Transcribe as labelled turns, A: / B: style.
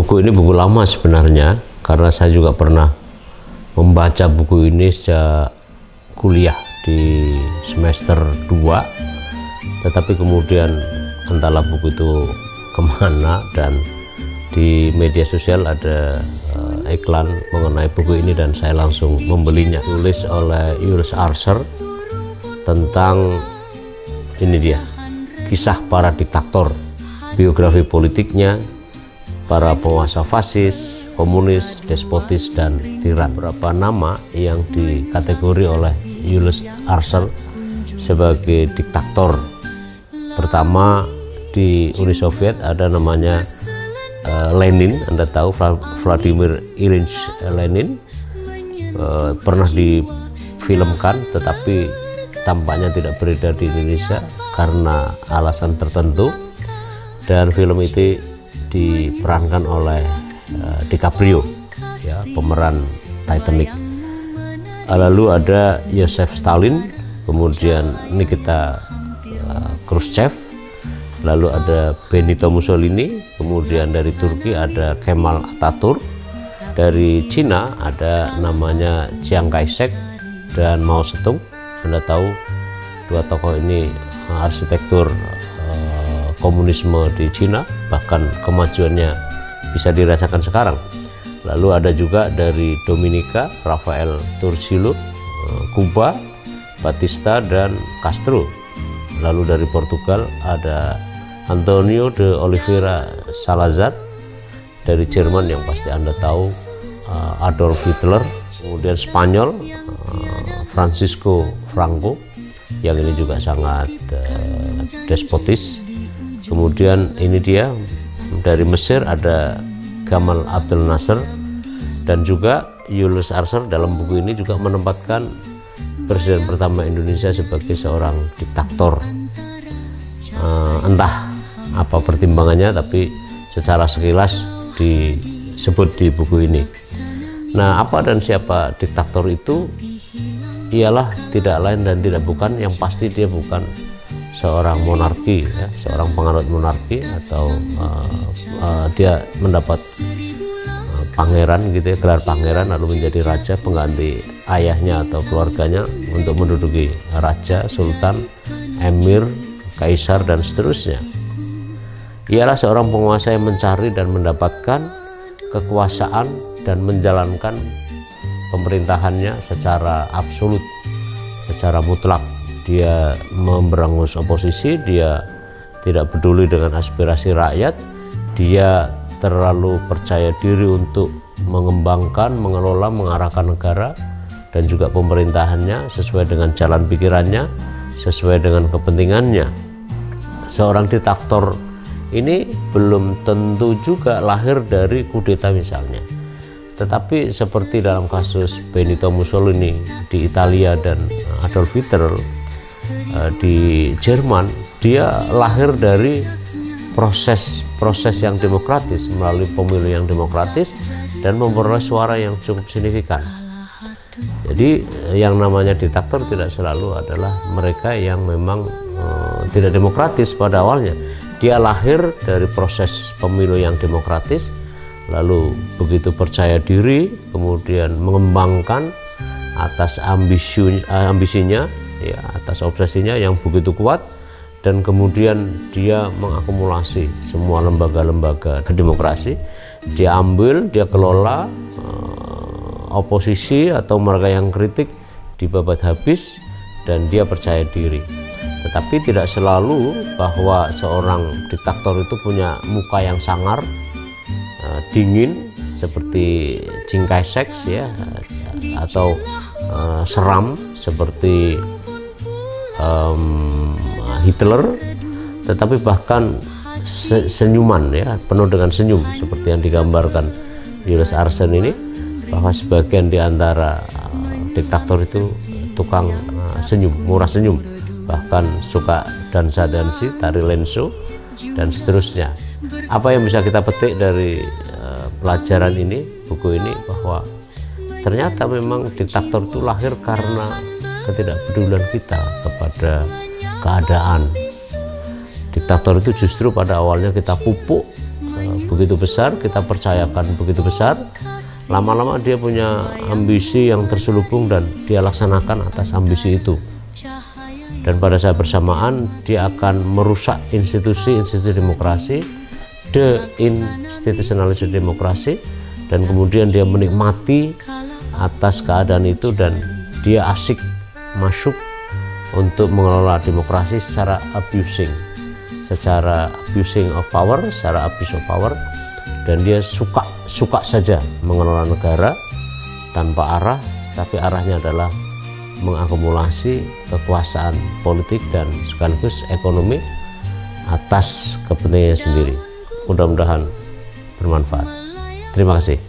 A: Buku ini buku lama sebenarnya, karena saya juga pernah membaca buku ini sejak kuliah di semester 2, tetapi kemudian entahlah buku itu kemana, dan di media sosial ada iklan mengenai buku ini dan saya langsung membelinya. Tulis oleh Julius Archer tentang ini dia, kisah para diktator, biografi politiknya, para penguasa fasis, komunis, despotis, dan tiran. Beberapa nama yang dikategori oleh Julius Archer sebagai diktator. Pertama, di Uni Soviet ada namanya Lenin. Anda tahu Vladimir Ilyich Lenin, pernah difilmkan tetapi tampaknya tidak beredar di Indonesia karena alasan tertentu, dan film itu diperankan oleh DiCaprio, ya, pemeran Titanic. Lalu ada Joseph Stalin, kemudian Nikita Khrushchev, lalu ada Benito Mussolini, kemudian dari Turki ada Kemal Atatürk, dari Cina ada namanya Chiang Kai-shek dan Mao Zedong. Anda tahu dua tokoh ini arsitektur komunisme di Cina, bahkan kemajuannya bisa dirasakan sekarang. Lalu ada juga dari Dominika, Rafael Trujillo, Kuba, Batista, dan Castro. Lalu dari Portugal ada Antonio de Oliveira Salazar. Dari Jerman yang pasti Anda tahu Adolf Hitler. Kemudian Spanyol Francisco Franco, yang ini juga sangat despotis. Kemudian ini dia dari Mesir ada Gamal Abdel Nasser, dan juga Julius Archer dalam buku ini juga menempatkan presiden pertama Indonesia sebagai seorang diktator. Entah apa pertimbangannya, tapi secara sekilas disebut di buku ini. Nah, apa dan siapa diktator itu? Ialah tidak lain dan tidak bukan, yang pasti dia bukan seorang monarki, ya, seorang penganut monarki, atau dia mendapat pangeran gitu ya, gelar pangeran lalu menjadi raja pengganti ayahnya atau keluarganya untuk menduduki raja, sultan, emir, kaisar, dan seterusnya. Ialah seorang penguasa yang mencari dan mendapatkan kekuasaan dan menjalankan pemerintahannya secara absolut, secara mutlak. Dia memberangus oposisi, dia tidak peduli dengan aspirasi rakyat, dia terlalu percaya diri untuk mengembangkan, mengelola, mengarahkan negara dan juga pemerintahannya sesuai dengan jalan pikirannya, sesuai dengan kepentingannya. Seorang diktator ini belum tentu juga lahir dari kudeta misalnya, tetapi seperti dalam kasus Benito Mussolini di Italia dan Adolf Hitler di Jerman, dia lahir dari proses yang demokratis, melalui pemilu yang demokratis dan memperoleh suara yang cukup signifikan. Jadi yang namanya diktator tidak selalu adalah mereka yang memang tidak demokratis pada awalnya. Dia lahir dari proses pemilu yang demokratis, lalu begitu percaya diri, kemudian mengembangkan atas ambisinya, ya, atas obsesinya yang begitu kuat, dan kemudian dia mengakumulasi semua lembaga-lembaga demokrasi, dia ambil, dia kelola, oposisi atau mereka yang kritik dibabat habis, dan dia percaya diri. Tetapi tidak selalu bahwa seorang diktator itu punya muka yang sangar, dingin seperti Chiang Kai-shek, ya, atau seram seperti Hitler, tetapi bahkan senyuman, ya, penuh dengan senyum seperti yang digambarkan Julius Archer ini, bahwa sebagian di antara diktator itu tukang senyum, murah senyum, bahkan suka dansa-dansi, tari lenso, dan seterusnya. Apa yang bisa kita petik dari pelajaran ini, buku ini, bahwa ternyata memang diktator itu lahir karena ketidakpedulian kita kepada keadaan. Diktator itu justru pada awalnya kita pupuk begitu besar, kita percayakan begitu besar, lama-lama dia punya ambisi yang terselubung dan dia laksanakan atas ambisi itu. Dan pada saat bersamaan dia akan merusak institusi-institusi demokrasi, deinstitusionalisasi demokrasi, dan kemudian dia menikmati atas keadaan itu dan dia asik masuk untuk mengelola demokrasi secara abusing of power, secara abuse of power, dan dia suka saja mengelola negara tanpa arah, tapi arahnya adalah mengakumulasi kekuasaan politik dan sekaligus ekonomi atas kepentingannya sendiri. Mudah-mudahan bermanfaat. Terima kasih.